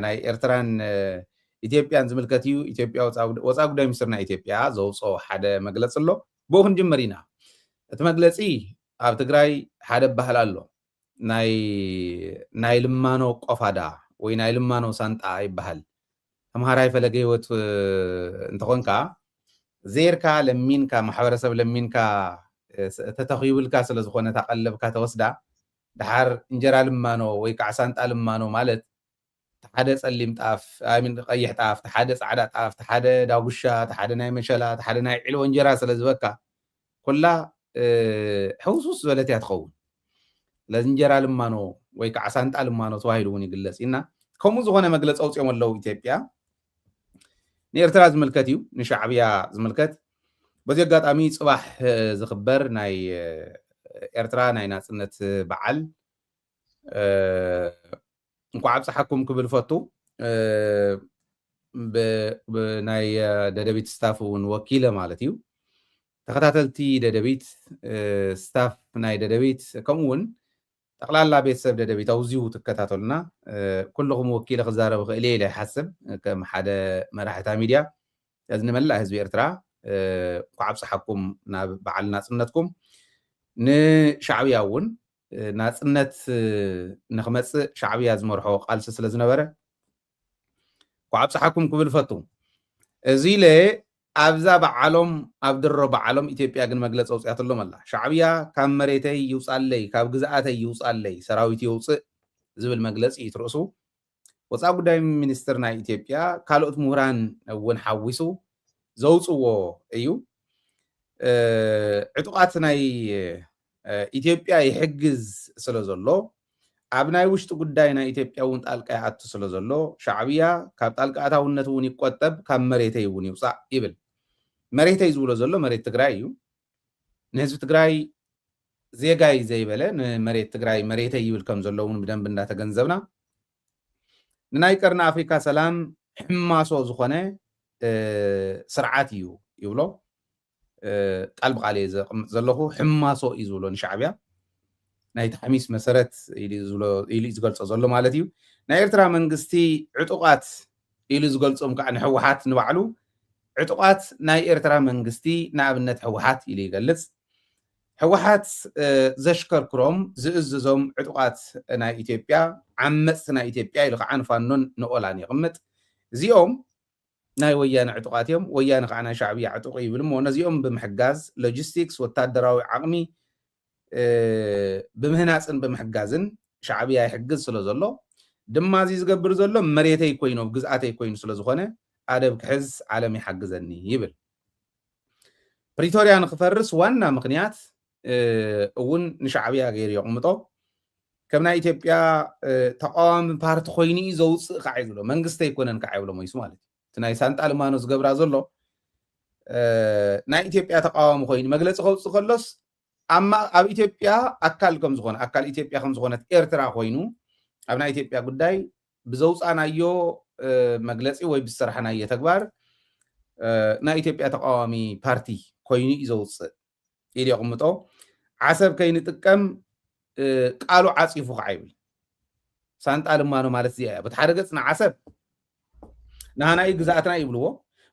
ናይ ኤርትራን ኢትዮጵያን ዝምልከት እዩ ኢትዮጵያ ወፃኢ ጉዳይ ሚኒስትር ናይ ኢትዮጵያ ዘውፅኦ ሓደ መግለፂ ኣሎ ብኡ ክንጅምር ኢና እቲ መግለፂ ኣብ ትግራይ ሓደ ባህል ኣሎ ናይ ልማኖ ቆፋዳ ወይ ናይ ልማኖ ሳንጣ ይበሃል ተምሃራይ ፈለገ ህይወት እንተኾንካ ዜርካ ለሚንካ ማሕበረሰብ ለሚንካ ተተኺብልካ ስለ ዝኾነ ታቀለብካ ተወስዳ ድሓር እንጀራ ልማኖ ወይ ከዓ ሳንጣ ልማኖ ማለት ሓደ ፀሊም ጣፍ አሚን ቀይሕ ጣፍ ሓደ ጻዕዳ ጣፍ ሓደ ዳጉሻ ሓደ ናይ መሸላ ሓደ ናይ ዒልቦ እንጀራ ስለ ዝበካ ኩላ ሕውሱስ ዝበለት እያ ትኸውን ለዚ እንጀራ ልማኖ ወይ ከዓ ሳንጣ ልማኖ ተባሂሉ እውን ይግለጽ ኢና ከምኡ ዝኾነ መግለፂ ኣውፅኦም ኣለዉ ኢትዮጵያ ንኤርትራ ዝምልከት እዩ ንሻዕብያ ዝምልከት በዚ ኣጋጣሚ ፅባሕ ዝኽበር ናይ ኤርትራ ናይ ናፅነት በዓል እንኳዕ ኣብፀሓኩም ክብል ፈቱ ብናይ ደደቢት ስታፍ እውን ወኪለ ማለት እዩ ተኸታተልቲ ደደቢት ስታፍ ናይ ደደቢት ከምኡ እውን ጠቅላላ ቤተሰብ ደደቢት ኣውዚኡ ትከታተሉና ኩልኩም ወኪለ ክዛረብ ክእል እየ ኢለ ይሓስብ ከም ሓደ መራሕታ ሚድያ እዚ ንመላእ ህዝቢ ኤርትራ እንኳዕ ኣብፀሓኩም ናብ በዓል ናፅነትኩም ንሻዕብያ እውን ናፅነት ንኽመፅእ ሻዕብያ ዝመርሖ ቃልሲ ስለ ዝነበረ እንኳዕ ኣብፀሓኩም ክብል ፈቱ እዚ ኢለ ኣብዛ በዓሎም ኣብ ድሮ በዓሎም ኢትዮጵያ ግን መግለፂ ኣውፅያትሎም ኣላ ሻዕብያ ካብ መሬተይ ይውፃለይ ካብ ግዝኣተይ ይውፃለይ ሰራዊት ይውፅእ ዝብል መግለፂ ትርእሱ ወፃኢ ጉዳይ ሚኒስትር ናይ ኢትዮጵያ ካልኦት ምሁራን እውን ሓዊሱ ዘውፅዎ እዩ ዕጡቃት ናይ ኢትዮጵያ ይሕግዝ ስለ ዘሎ ኣብ ናይ ውሽጢ ጉዳይ ናይ ኢትዮጵያ እውን ጣልቃ ይኣቱ ስለ ዘሎ ሻዕብያ ካብ ጣልቃኣታውነት እውን ይቆጠብ ካብ መሬተይ እውን ይውፃእ ይብል መሬተይ ዝብሎ ዘሎ መሬት ትግራይ እዩ ንህዝቢ ትግራይ ዜጋይ ዘይበለ ንመሬት ትግራይ መሬተይ ይብል ከም ዘሎ እውን ብደንብ እንዳተገንዘብና ንናይ ቀርኒ ኣፍሪካ ሰላም ሕማሶ ዝኾነ ስርዓት እዩ ይብሎ ቃል ብቃል ዘቕምጥ ዘለኹ ሕማሶ እዩ ዝብሎ ንሻዕብያ ናይ ተሓሚስ መሰረት ኢሉ ዝገልፆ ዘሎ ማለት እዩ ናይ ኤርትራ መንግስቲ ዕጡቃት ኢሉ ዝገልፆም ከዓ ንሕወሓት ንባዕሉ ዕጡቃት ናይ ኤርትራ መንግስቲ ንኣብነት ሕወሓት ኢሉ ይገልፅ ሕወሓት ዘሽከርክሮም ዝእዝዞም ዕጡቃት ናይ ኢትዮጵያ ዓመፅቲ ናይ ኢትዮጵያ ኢሉ ከዓ ንፋኖን ንኦላን ይቕምጥ እዚኦም ናይ ወያነ ዕጡቃት እዮም ወያነ ከዓ ናይ ሻዕብያ ዕጡቅ ይብል እሞ ነዚኦም ብምሕጋዝ ሎጂስቲክስ ወታደራዊ ዓቕሚ ብምህናፅን ብምሕጋዝን ሻዕብያ ይሕግዝ ስለ ዘሎ ድማ እዚ ዝገብር ዘሎ መሬተይ ኮይኑ ግዝኣተይ ኮይኑ ስለ ዝኾነ ኣደብ ክሕዝ ዓለም ይሓግዘኒ ይብል ፕሪቶርያ ንክፈርስ ዋና ምክንያት እውን ንሻዕብያ ገይሩ የቕምጦ ከም ናይ ኢትዮጵያ ተቃዋሚ ፓርቲ ኮይኑ እዩ ዘውፅእ ከዓ ይብሎ መንግስቲ ኣይኮነን ከዓ ይብሎ ሞይሱ ማለት እዩ እቲ ናይ ሳንጣ ልማኖ ዝገብራ ዘሎ ናይ ኢትዮጵያ ተቃዋሚ ኮይኑ መግለፂ ከውፅእ ከሎስ ኣብ ኢትዮጵያ ኣካል ከም ዝኾነ ኣካል ኢትዮጵያ ከም ዝኾነት ኤርትራ ኮይኑ ኣብ ናይ ኢትዮጵያ ጉዳይ ብዘውፃናዮ መግለፂ ወይ ብዝሰራሕናዮ ተግባር ናይ ኢትዮጵያ ተቃዋሚ ፓርቲ ኮይኑ እዩ ዘውፅእ ኢሉ የቕምጦ ዓሰብ ከይንጥቀም ቃሉ ዓፂፉ ከዓ ይብል ሳንጣ ልማኖ ማለት እዚኣ እያ በቲ ሓደ ገፅ ንዓሰብ ንሃናይ ግዛኣትና ይብልዎ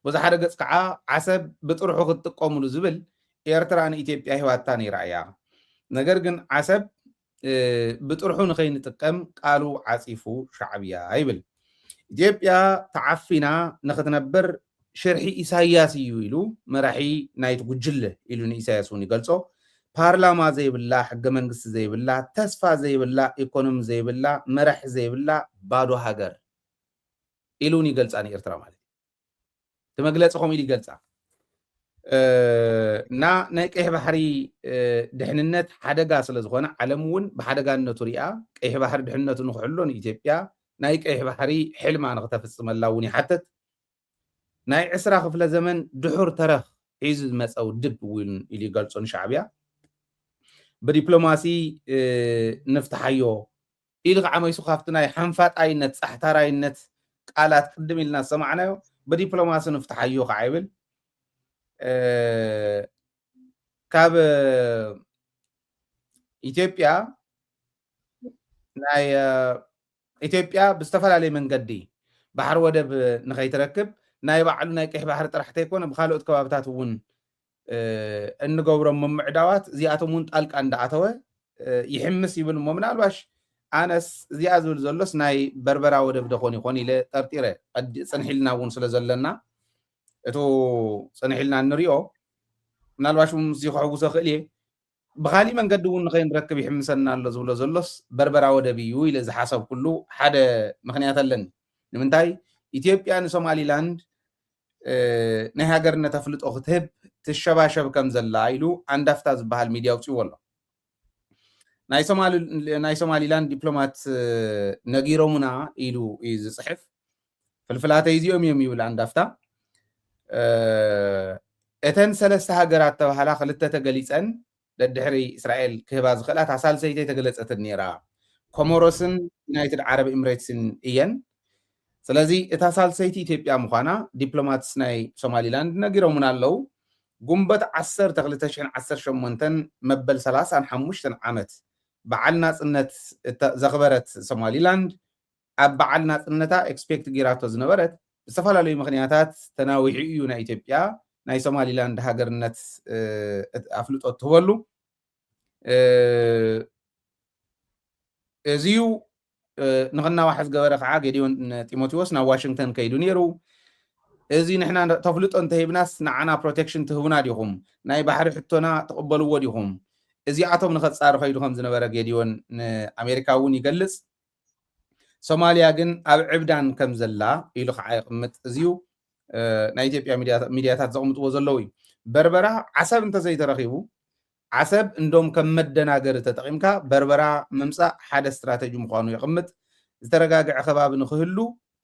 በዚ ሓደ ገፅ ከዓ ዓሰብ ብጥርሑ ክትጥቀምሉ ዝብል ኤርትራ ንኢትዮጵያ ሂዋታ ነይራ እያ ነገር ግን ዓሰብ ብጥርሑ ንኸይንጥቀም ቃሉ ዓፂፉ ሻዕብያ ይብል ኢትዮጵያ ተዓፊና ንኽትነብር ሽርሒ ኢሳያስ እዩ ኢሉ መራሒ ናይቲ ጉጅለ ኢሉ ንኢሳያስ እውን ይገልፆ ፓርላማ ዘይብላ ሕገ መንግስቲ ዘይብላ ተስፋ ዘይብላ ኢኮኖሚ ዘይብላ መራሒ ዘይብላ ባዶ ሃገር ኢሉ እውን ይገልፃ ንኤርትራ ማለት እቲ መግለፂ ከምኡ ኢሉ ይገልፃ እና ናይ ቀይሕ ባሕሪ ድሕንነት ሓደጋ ስለ ዝኾነ ዓለም እውን ብሓደጋነቱ ሪኣ ቀይሕ ባሕሪ ድሕንነቱ ንክሕሎ ንኢትዮጵያ ናይ ቀይሕ ባሕሪ ሕልማ ንክተፍፅመላ እውን ይሓትት ናይ 20 ክፍለ ዘመን ድሑር ተረኽ ሒዙ ዝመፀ ውድብ እውን ኢሉ ይገልፆ ንሻዕብያ ብዲፕሎማሲ ንፍትሓዮ ኢሉ ከዓ መይሱ ካብቲ ናይ ሓንፋጣይነት ፃሕታራይነት ቃላት ቅድም ኢልና ዝሰማዕናዮ ብዲፕሎማሲ ንፍትሓዮ ከዓ ይብል ካብ ኢትዮጵያ ብዝተፈላለየ መንገዲ بحر ودب نخيتركب ناي بعلو ناي قح بحر طرحته يكون بخالوت كبابታት ውን እንገብሮም ምዕዳዋት እዚኣቶም ውን ጣልቃ እንዳኣተወ ይሕምስ ይብል ሞ ምናልባሽ ኣነስ እዚኣ ዝብል ዘሎስ ናይ በርበራ ወደብ ደኾን ይኾን ኢለ ጠርጢረ ፅንሒልና ውን ስለ ዘለና እቶ ፅንሒልና ንሪኦ ምናልባሽ ምስ ይኽሕጉሶ ክእል እየ ብኻሊእ መንገዲ ውን ንኸይንረክብ ይሕምሰና ኣሎ ዝብሎ ዘሎስ በርበራ ወደብ እዩ ኢለ ዝሓሰብ ኩሉ ሓደ ምክንያት ኣለኒ ንምንታይ ኢትዮጵያ ንሶማሊላንድ ናይ ሃገርነት ኣፍልጦ ክትህብ ትሸባሸብ ከም ዘላ ኢሉ አንዳፍታ ዝበሃል ሚድያ ውፅይዎ ኣሎ ናይ ሶማሊላንድ ዲፕሎማት ነጊሮሙና ኢሉ እዩ ዝፅሕፍ ፍልፍላተይ እዚኦም እዮም ይብል አንዳፍታ እተን ሰለስተ ሃገራት ተባሃላ ክልተ ተገሊፀን ደድሕሪ እስራኤል ክህባ ዝኽእላ ሳልሰይቲ ተገለፀትን ነይራ ኮሞሮስን ዩናይትድ ዓረብ ኤምሬትስን እየን ስለዚ እታ ሳልሰይቲ ኢትዮጵያ ምዃና ዲፕሎማትስ ናይ ሶማሊላንድ ነጊሮሙና ኣለው ጉንበት 10 2018 መበል 35 ዓመት በዓል ናጽነት ዘኽበረት ሶማሊላንድ ኣብ በዓል ናጽነታ ኤክስፔክት ጌራቶ ዝነበረት ዝተፈላለዩ ምክንያታት ተናዊሑ እዩ ናይ ኢትዮጵያ ናይ ሶማሊላንድ ሃገርነት ኣፍልጦ ትበሉ እዚዩ ንኽናዋሕ ዝገበረ ከዓ ጌዲዮን ጢሞቴዎስ ናብ ዋሽንግተን ከይዱ ነይሩ እዚ ንሕና ተፍልጦ እንተሂብናስ ንዓና ፕሮቴክሽን ትህቡና ዲኹም ናይ ባሕሪ ሕቶና ተቐበልዎ ዲኹም እዚኣቶም ንኸፃሩ ከይዱ ከም ዝነበረ ጌዲዮን ንኣሜሪካ እውን ይገልጽ ሶማልያ ግን ኣብ ዕብዳን ከም ዘላ ኢሉ ከዓ ይቕምጥ እዚዩ ናይ ኢትዮጵያ ሚድያታት ዘቕምጥዎ ዘለዉ እዩ በርበራ ዓሰብ እንተዘይተረኺቡ ዓሰብ እንዶም ከም መደናገር ተጠቒምካ በርበራ መምፃእ ሓደ ስትራቴጂ ምዃኑ ይቕምጥ ዝተረጋግዐ ከባቢ ንክህሉ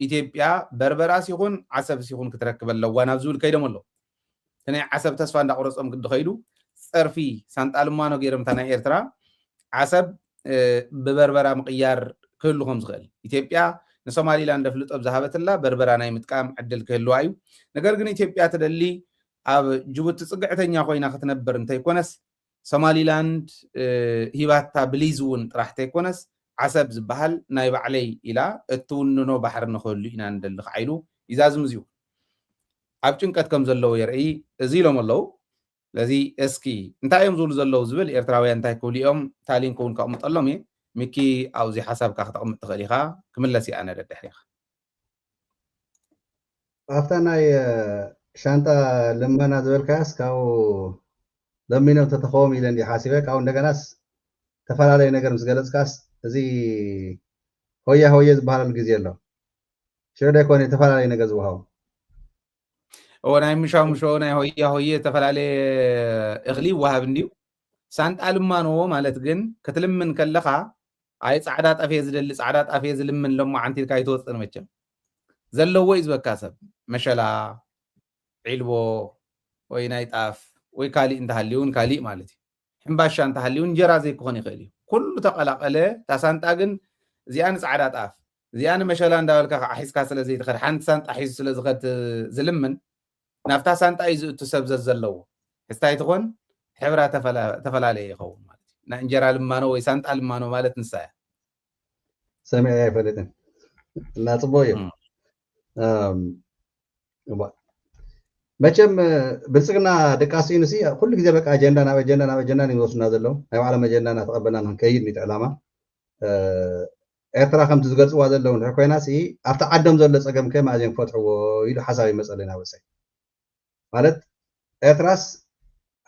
ኢትዮጵያ በርበራ ሲኹን ዓሰብ ሲኹን ክትረክብ ኣለዋ ናብ ዝብል ከይዶም ኣሎ ናይ ዓሰብ ተስፋ እንዳቆረፆም ግዲ ከይዱ ፀርፊ ሳንጣልማኖ ገይሮም ናይ ኤርትራ ዓሰብ ብበርበራ ምቅያር ክህሉ ከም ዝኽእል ኢትዮጵያ ንሶማሊላንድ ፍልጦ ዝሃበትላ በርበራ ናይ ምጥቃም ዕድል ክህልዋ እዩ ነገር ግን ኢትዮጵያ ትደሊ ኣብ ጅቡቲ ፅግዕተኛ ኮይና ክትነብር እንተይኮነስ ሶማሊላንድ ሂባታ ብሊዝ እውን ጥራሕ ተይኮነስ ዓሰብ ዝበሃል ናይ ባዕለይ ኢላ እትውንኖ ባሕሪ ንኽህሉ ኢና ንደሊ ክዓይሉ ይዛዝም እዚዩ ኣብ ጭንቀት ከም ዘለዎ የርኢ እዚ ኢሎም ኣለዉ ስለዚ እስኪ እንታይ እዮም ዝብሉ ዘለዉ ዝብል ኤርትራውያን እንታይ ክብሉ እዮም ታሊንክ እውን ከቕምጠሎም እየ ሚኪ ኣብዚ ሓሳብካ ክትቕምጥ ትኽእል ኢኻ ክምለስ እየ ኣነ ደድሕሪ ኢኻ ኣብታ ናይ ሻንጣ ልመና ዝበልካያስ ካብኡ ለሚኖም ተተኸቦም ኢለ እንዲ ሓሲበ ካብኡ እንደገናስ ተፈላለዩ ነገር ምስ ገለፅካስ እዚ ሆያ ሆየ ዝበሃለሉ ግዜ ኣሎ ሽዑ ደይኮነ ተፈላለዩ ነገር ዝውሃቡ ናይ ምሻሙሾ ናይ ሆያ ሆየ ተፈላለየ እኽሊ ይወሃብ እንድዩ ሳንጣ ልማኖ ማለት ግን ክትልምን ከለኻ ኣይ ፃዕዳ ጣፍየ ዝደሊ ፃዕዳ ጣፍየ ዝልምን ሎማ ዓንቲ ኢልካ ይትወፅን መቸም ዘለዎ እዩ ዝበካ ሰብ መሸላ ዒልቦ ወይ ናይ ጣፍ ወይ ካሊእ እንተሃልዩን ካሊእ ማለት እዩ ሕምባሻ እንተሃልዩን እንጀራ ዘይክኾን ይኽእል እዩ ኩሉ ተቐላቐለ እታ ሳንጣ ግን እዚኣ ንፃዕዳ ጣፍ እዚኣ ንመሸላ እንዳበልካ ከዓ ሒዝካ ስለ ዘይትኸድ ሓንቲ ሳንጣ ሒዙ ስለ ዝኸድ ዝልምን ናብታ ሳንጣ እዩ ዝእቱ ሰብ ዘዘለዎ ሕዝታይ ትኾን ሕብራ ተፈላለየ ይኸውን ማለት እዩ ናይ እንጀራ ልማኖ ወይ ሳንጣ ልማኖ ማለት ንሳ እያ ሰሚዐ ኣይፈልጥን እናፅቦ እዮም መቸም ብልፅግና ደቃሲኡ ንሲ ኩሉ ግዜ በቃ ኣጀንዳ ናብ ኣጀንዳ ናብ ኣጀንዳ ይወስዱና ዘለዉ ናይ ባዕሎም ኣጀንዳ እናተቐበልና ንከይድ ኒጥ ዕላማ ኤርትራ ከምቲ ዝገልፅዋ ዘለዉ ንድሕር ኮይናሲ ኣብቲ ዓዶም ዘሎ ፀገም ከ ማእዝዮም ክፈትሕዎ ኢሉ ሓሳብ ይመፀለና ወሳይ ማለት ኤርትራስ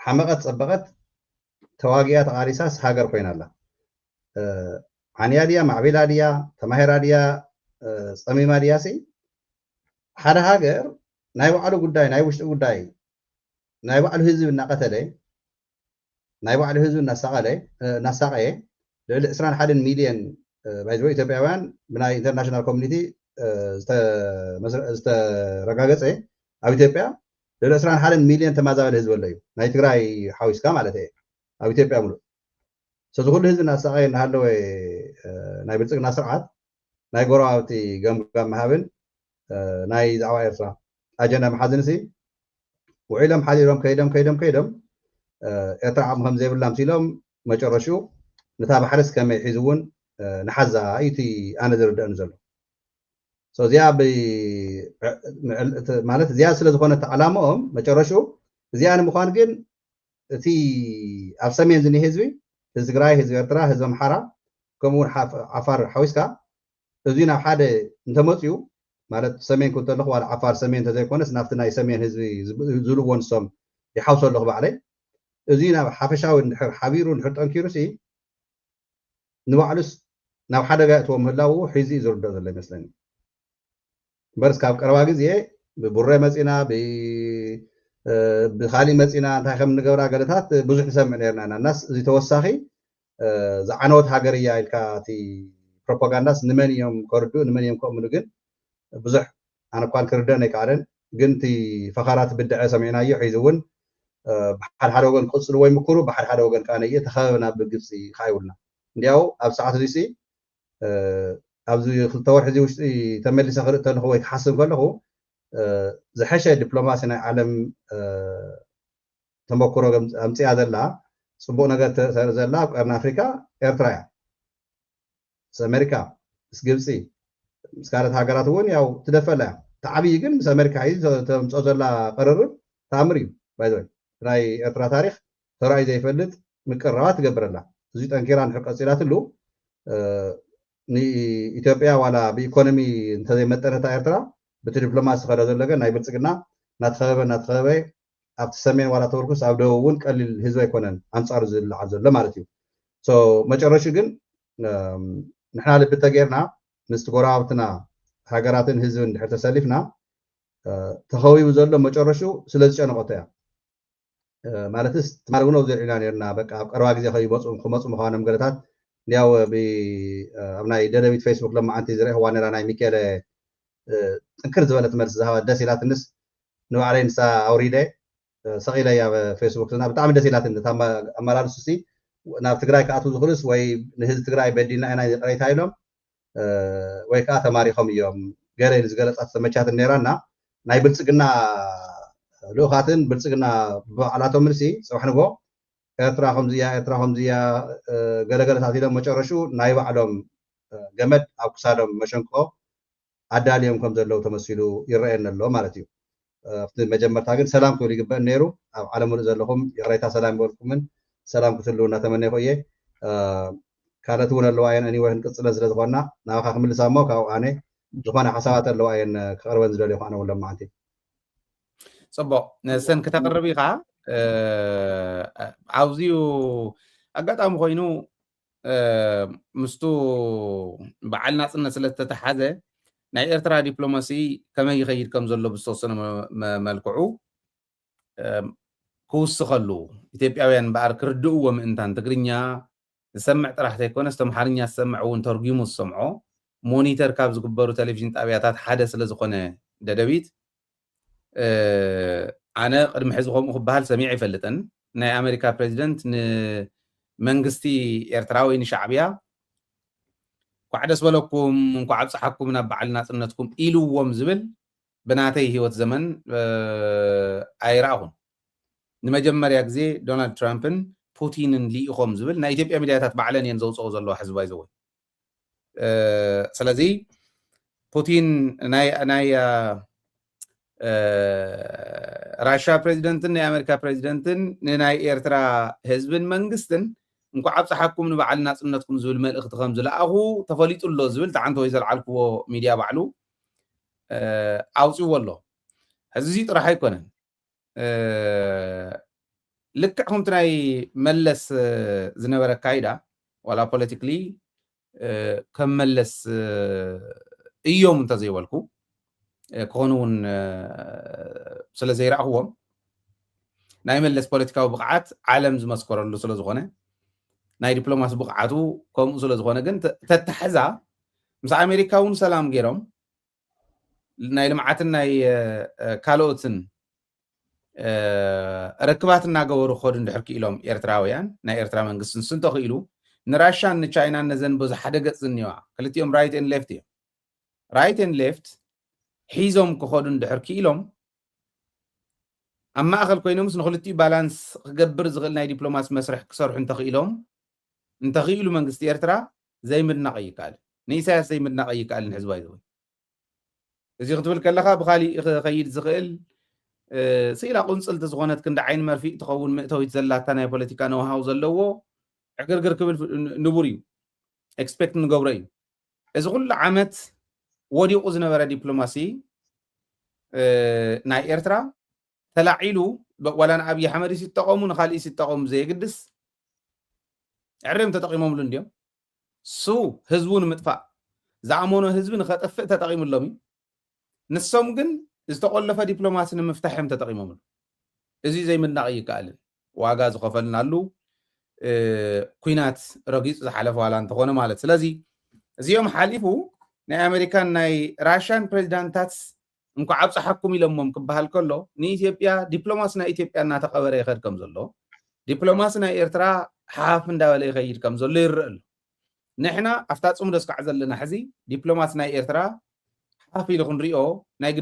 ሓመቐት ፀበቐት ተዋጊኣ ተቃሪሳስ ሃገር ኮይና ኣላ ዓንያ ድያ ማዕቢላ ድያ ተማሂራ ድያ ፀሚማ ድያሲ ሓደ ሃገር ናይ ባዕሉ ጉዳይ ናይ ውሽጢ ጉዳይ ናይ ባዕሉ ህዝብ እናቀተለ ናይ ባዕሉ ህዝብ እናሳቀየ ልዕሊ 21 ሚልዮን ባይዘወ ኢትዮጵያውያን ብናይ ኢንተርናሽናል ኮሚኒቲ ዝተረጋገፀ ኣብ ኢትዮጵያ ልዕሊ 21 ሚልዮን ተመዛበለ ህዝቢ ኣሎ እዩ ናይ ትግራይ ሓዊስካ ማለት እየ ኣብ ኢትዮጵያ ሙሉእ ስለዚ ኩሉ ህዝቢ እናሳቀየ እናሃለወ ናይ ብልፅግና ስርዓት ናይ ጎረባብቲ ገምጋም ምሃብን ናይ ዛዕባ ኤርትራ ኣጀንዳ መሓዝንሲ ውዒሎም ሓሊሎም ከይዶም ኤርትራ ዓቕሚ ከም ዘይብላ ምሲሎም መጨረሽኡ ነታ ባሕርስ ከመይ ሒዙ እውን ንሓዛ እቲ ኣነ ዝርድአኒ ዘሎ እዚኣ ማለት እዚኣ ስለ ዝኾነት ዓላምኦም መጨረሻው እዚኣ ንምዃን ግን እቲ ኣብ ሰሜን ዝኒ ህዝቢ ትግራይ ህዝቢ ኤርትራ ህዝቢ ኣምሓራ ከምኡውን ዓፋር ሓዊስካ እዙይ ናብ ሓደ እንተመፅኡ ማለት ሰሜን ክብል ከለኹ ዋላ ዓፋር ሰሜን እንተዘይኮነስ ናብቲ ናይ ሰሜን ህዝቢ ዝብልዎ ንሶም ይሓውሶ ኣለኹ ባዕለይ እዙይ ናብ ሓፈሻዊ እንድሕር ሓቢሩ እንድሕር ጠንኪሩሲ ንባዕሉስ ናብ ሓደጋ እትዎ ምህላው ሒዚ ዝርድኦ ዘሎ ይመስለኒ በርስ ካብ ቀረባ ግዜ ብቡረ መፂና ብካሊእ መፂና እንታይ ከም ንገብራ ገለታት ብዙሕ ንሰምዕ ነርና ኢና ናስ እዚ ተወሳኺ ዝዓነወት ሃገር እያ ኢልካ እቲ ፕሮፓጋንዳስ ንመን እዮም ከርድኡ ንመን እዮም ከእምኑ ግን ብዙሕ ኣነ እኳን ክርድአን ኣይከኣለን ግን እቲ ፈኻራት ብድዐ ሰሚዕናዮ ሒዙ እውን ብሓደ ሓደ ወገን ክቅፅልዎ ይምክሩ ብሓደ ሓደ ወገን ከዓ ነየ ተኸበብና ብግብፂ ከዓ ይብሉና እንዲያው ኣብ ሰዓት እዙይ ኣብዚ 2 ወርሒ እዚ ውሽጢ ተመሊሰ ክርኢ ከለኹ ወይ ክሓስብ ከለኹ ዝሐሸ ዲፕሎማሲ ናይ ዓለም ተመክሮ ኣምፅያ ዘላ ፅቡቅ ነገር ተርኢ ዘላ ኣብ ቀርኒ ኣፍሪካ ኤርትራ እያ ምስ ኣሜሪካ ምስ ግብፂ ምስ ካልኦት ሃገራት እውን ያው ትደፈላ እያ ተዓብይ ግን ምስ ኣሜሪካ ሒዙ ተምፅኦ ዘላ ቅርርብ ተኣምር እዩ ባይዘወይ ናይ ኤርትራ ታሪክ ተራእዩ ዘይፈልጥ ምቅርራባት ትገብረላ እዙይ ጠንኪራ ንድሕር ቀፂላትሉ ንኢትዮጵያ ዋላ ብኢኮኖሚ እንተዘይመጠነታ ኤርትራ በቲ ዲፕሎማሲ ከደ ዘሎ ግን ናይ ብልፅግና እናተኸበበ ኣብቲ ሰሜን ዋላ ተወርኩስ ኣብ ደቡብ እውን ቀሊል ህዝቢ ኣይኮነን ኣንፃሩ ዝለዓል ዘሎ ማለት እዩ መጨረሹ ግን ንሕና ልቢ ተጌርና ምስቲ ጎረባብትና ሃገራትን ህዝብን ድሕር ተሰሊፍና ተኸቢቡ ዘሎ መጨረሹ ስለ ዝጨነቐቶ እያ ማለትስ ትማር እውን ኣብኡ ዘሪእና ነርና በቃ ኣብ ቀረባ ግዜ ክመፁ ምዃኖም ገለታት እንዲያው ኣብ ናይ ደደቢት ፌስቡክ ለማዓንቲ ዝረአኽዋ ነራ ናይ ሚኬለ ጥንክር ዝበለት መልሲ ዝሃባ ደስ ኢላትንስ ንባዕለይ ንሳ ኣውሪደ ሰቂለይ ኣብ ፌስቡክ ብጣዕሚ ደስ ኢላትን ኣመላልሱ ሲ ናብ ትግራይ ክኣትው ዝኽእሉስ ወይ ንህዝቢ ትግራይ በዲልና ኢና ቀረይታ ኢሎም ወይ ከዓ ተማሪኾም እዮም ገለ ዝገለፃት ተመቻትን ነራና ናይ ብልፅግና ልኡኻትን ብልፅግና በዓላቶም ምንሲ ፅባሕ ንጎ ኤርትራ ከምዚያ ገለገለታት ኢሎም መጨረሹ ናይ ባዕሎም ገመድ ኣብ ክሳዶም መሸንክኦ ኣዳልዮም ከም ዘለው ተመሲሉ ይረአየና ኣሎ ማለት እዩ ኣብቲ መጀመርታ ግን ሰላም ክብል ይግበአን ነይሩ ኣብ ዓለም ሙሉእ ዘለኹም የቕረይታ ሰላም ይበልኩምን ሰላም ክትህልው እናተመነይኮ እየ ካልኦት እውን ኣለዋ እየን እኒወ ክንቅፅለን ስለ ዝኾና ናብኻ ክምልሳ እሞ ካብኡ ኣነ ዝኾነ ሓሳባት ኣለዋ እየን ክቐርበን ዝደልዩ ኣነ እውን ለማዓንቲ ፅቡቅ ነሰን ክተቕርብ ኢኻ ኣብዚኡ ኣጋጣሚ ኮይኑ ምስቱ በዓል ናፅነት ስለተተሓዘ ናይ ኤርትራ ዲፕሎማሲ ከመይ ይኸይድ ከም ዘሎ ብዝተወሰነ መልክዑ ክውስኸሉ ኢትዮጵያውያን በኣር ክርድእዎ ምእንታን ትግርኛ ዝሰምዕ ጥራሕ ዘይኮነስ ተምሓርኛ ዝሰምዕ እውን ተርጊሙ ዝሰምዖ ሞኒተር ካብ ዝግበሩ ቴሌቭዥን ጣብያታት ሓደ ስለ ዝኾነ ደደቢት ኣነ ቅድሚ ሕዚ ከምኡ ክበሃል ሰሚዕ ኣይፈልጥን ናይ ኣሜሪካ ፕሬዚደንት ንመንግስቲ ኤርትራ ወይ ንሻዕብያ እንኳዕ ደስ በለኩም እንኳዕ ኣብፅሓኩም ናብ በዓል ናፅነትኩም ኢልዎም ዝብል ብናተይ ሂወት ዘመን ኣይረኣኹን ንመጀመርያ ግዜ ዶናልድ ትራምፕን ፑቲንን ሊኢኾም ዝብል ናይ ኢትዮጵያ ሚድያታት ባዕለን እየን ዘውፅኦ ዘለዋ ሕዝባ ይዘውን ስለዚ ፑቲን ናይ ራሻ ፕሬዚደንትን ናይ ኣሜሪካ ፕሬዚደንትን ንናይ ኤርትራ ህዝብን መንግስትን እንኳዕ ኣብፅሓኩም ንበዓል ናፅነትኩም ዝብል መልእኽቲ ከም ዝለኣኹ ተፈሊጡሎ ዝብል ተዓንተ ወይ ዘለዓልክዎ ሚድያ ባዕሉ ኣውፅዎ ኣሎ ሕዚ እዚ ጥራሕ ኣይኮነን ልክዕ ከምቲ ናይ መለስ ዝነበረ ካይዳ ዋላ ፖለቲክሊ ከም መለስ እዮም እንተዘይበልኩ ክኾኑ እውን ስለ ዘይረኣኽዎም ናይ መለስ ፖለቲካዊ ብቕዓት ዓለም ዝመስከረሉ ስለ ዝኾነ ናይ ዲፕሎማሲ ብቕዓቱ ከምኡ ስለ ዝኾነ ግን ተተሕዛ ምስ ኣሜሪካ እውን ሰላም ገይሮም ናይ ልምዓትን ናይ ካልኦትን ርክባት እናገበሩ ክኸዱ እንድሕር ክኢሎም ኤርትራውያን ናይ ኤርትራ መንግስቲ ንሱ እንተኽኢሉ ንራሻን ንቻይናን ነዘን ብዙ ሓደ ገፅ ዝኒዋ ክልቲኦም ራይት ኤን ሌፍት እዮም ራይት ኤን ሌፍት ሒዞም ክኸዱ እንድሕር ክኢሎም ኣብ ማእኸል ኮይኖምስ ንክልቲኡ ባላንስ ክገብር ዝኽእል ናይ ዲፕሎማሲ መስርሕ ክሰርሑ እንተኽኢሉ መንግስቲ ኤርትራ ዘይምድናቕ ይከኣል ንኢሳያስ ዘይምድናቕ ይከኣልን ሕዝባ ይዘውን إذا قلت لك لها بخالي خيد زغل سيلا قنصل تزغونت كند عين مرفي تخون مئتويت زلاتنا بوليتيكا نو هاوز اللو عقرقر كبل نبوريو expect نقبريو إذا كل عامت ودي قزنا برا دبلوماسي ناي إرترا تلاعيلو ولا نعبي حمدي ستقوم ونخالي ستقوم زي قدس عرم تتقيمهم لنديو سو هزبون مدفع زعمونو هزبون خطفق تتقيم اللومي نسوم جن استقلف دبلوماسي مفتاحهم تتقيمهم إزي زي من نقي قال واغا زخفلنا له ኩናት ረጊፅ ዝሓለፈ ዋላ እንተኾነ ማለት ስለዚ እዚኦም ሓሊፉ ናይ ኣሜሪካን ናይ ራሽያን ፕሬዚዳንታት እንኳ ዓብፅሓኩም ኢሎሞም ክበሃል ከሎ ንኢትዮጵያ ዲፕሎማሲ ናይ ኢትዮጵያ እናተቐበረ ይኸድ ከም ዘሎ ዲፕሎማሲ ናይ ኤርትራ ሓፍ እንዳበለ ይኸይድ ከም ዘሎ ይርአ ኣሎ ንሕና ኣብታ ፅሙዶ እስካዕ ዘለና ሕዚ ዲፕሎማሲ ናይ ኤርትራ ሓፍ ኢሉ ክንሪኦ ናይ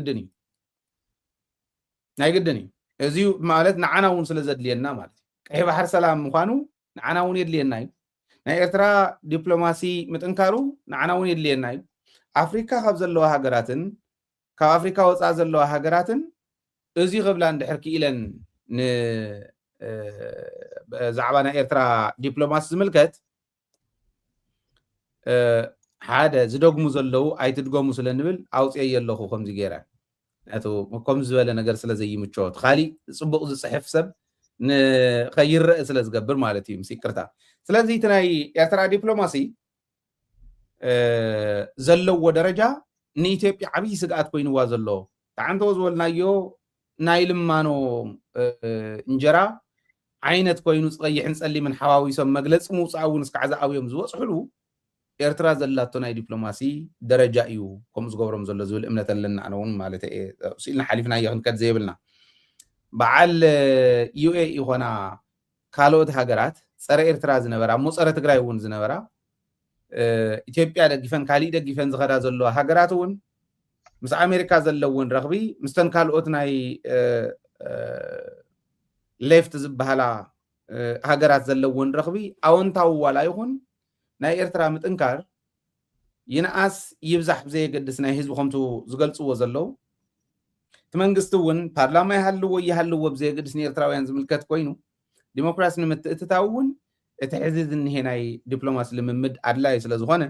ግድን እዩ እዚዩ ማለት ንዓና እውን ስለ ዘድልየና ማለት ቀይ ባሕር ሰላም ምዃኑ ንዓና እውን የድልየና እዩ ናይ ኤርትራ ዲፕሎማሲ ምጥንካሩ ንዓና እውን የድልየና እዩ ኣፍሪካ ካብ ዘለዋ ሃገራትን ካብ ኣፍሪካ ወፃእ ዘለዋ ሃገራትን እዚ ክብላ እንድሕር ክኢለን ብዛዕባ ናይ ኤርትራ ዲፕሎማሲ ዝምልከት ሓደ ዝደግሙ ዘለው ኣይትድገሙ ስለንብል ኣውፅየ ኣለኹ ከምዚ ገይረ ኣቶ ከምዚ ዝበለ ነገር ስለዘይምቾት ካሊእ ፅቡቕ ዝፅሕፍ ሰብ ንኸይርአ ስለ ዝገብር ማለት እዩ ምስ ይቅርታ ስለዚ እቲ ናይ ኤርትራ ዲፕሎማሲ ዘለዎ ደረጃ ንኢትዮጵያ ዓብዪ ስግኣት ኮይኑዋ ዘሎ ተዓንተዎ ዝበልናዮ ናይ ልማኖ እንጀራ ዓይነት ኮይኑ ቀይሕን ፀሊምን ሓዋዊሶም መግለፂ ምውፃእ እውን እስካዕ ዝኣብዮም ዝበፅሕሉ ኤርትራ ዘላቶ ናይ ዲፕሎማሲ ደረጃ እዩ ከምኡ ዝገብሮም ዘሎ ዝብል እምነት ኣለና ኣነ እውን ማለት እየ ስኢልና ሓሊፍናዮ ክንከድ ዘየብልና በዓል ዩኤ ይኾና ካልኦት ሃገራት ፀረ ኤርትራ ዝነበራ እሞ ፀረ ትግራይ እውን ዝነበራ ኢትዮጵያ ደግፈን ካሊእ ደግፈን ዝኸዳ ዘለዋ ሃገራት እውን ምስ ኣሜሪካ ዘለውን ረኽቢ ምስተን ካልኦት ናይ ሌፍት ዝበሃላ ሃገራት ዘለውን ረኽቢ ኣወንታዊ ዋላ ይኹን ናይ ኤርትራ ምጥንካር ይንኣስ ይብዛሕ ብዘየገድስ ናይ ህዝቢ ከምቱ ዝገልፅዎ ዘለው እቲ መንግስቲ እውን ፓርላማ ይሃልዎ ብዘየገድስ ንኤርትራውያን ዝምልከት ኮይኑ ዲሞክራሲ ንምትእትታው እውን እቲ ሕዚ ዝኒሄ ናይ ዲፕሎማሲ ልምምድ ኣድላይ ስለ ዝኾነ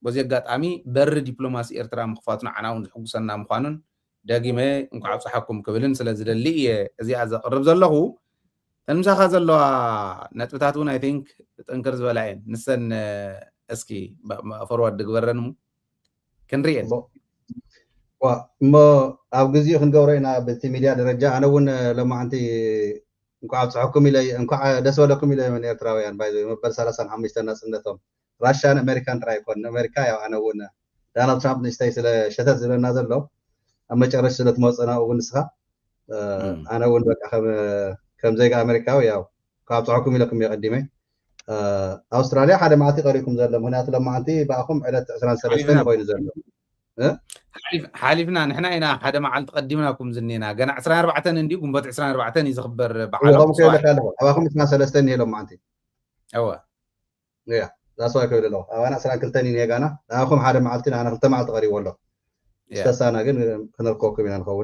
በዚ ኣጋጣሚ በሪ ዲፕሎማሲ ኤርትራ ምኽፋቱ ንዓና እውን ዝሕጉሰና ምዃኑን ደጊመ እንኳዕ ኣብፅሓኩም ክብልን ስለ ዝደሊ እየ እዚኣ ዘቕርብ ዘለኹ ተንምሳኻ ዘለዋ ነጥብታት እውን ኣይ ቲንክ ጥንክር ዝበላ እየን ንሰን እስኪ ፈርዋርድ ግበረን ክንሪአን እሞ ኣብ ግዜኡ ክንገብሮ ኢና በቲ ሚድያ ደረጃ ኣነ እውን ሎማዓንቲ እንኳዕ ኣብፅሐኩም ኢለ እንኳዕ ደስ በለኩም ኢለ ምን ኤርትራውያን ባይዞ መበል 35 ናፅነቶም ራሽያን ኣሜሪካን ጥራይ ይኮን ኣሜሪካ ያው ኣነ እውን ዶናልድ ትራምፕ ንእሽተይ ስለ ሸተት ዝብለና ዘሎ ኣብ መጨረሻ ስለትመፅና እውን ንስኻ ኣነ እውን በቃ ከም ዘይጋ ኣሜሪካዊ ያው ካብ ኣብፅሐኩም ኢለኩም የቀዲመ ኣውስትራልያ ሓደ መዓልቲ ቀሪኩም ዘሎ ምክንያቱ ሎማዓንቲ ባእኹም ዕለት 23 ኮይኑ ዘሎ ሓሊፍና ንሕና ኢና ሓደ መዓልቲ ቀዲምናኩም ዝኔና ገና 24 እንዲ ጉንበት 24 እዩ ዝኽበር በዓሎም ኣባኹም 23 እኒሄ ሎማዓንቲ እወ ያ ዛስዋ ከብል ኣለኹ ኣባና 22 እኒሄ ጋና ንኣኹም ሓደ መዓልቲ ንኣና 2 መዓልቲ ቀሪቦ ኣሎ ስተሳና ግን ክንርከበኩም ኢና ንኸውን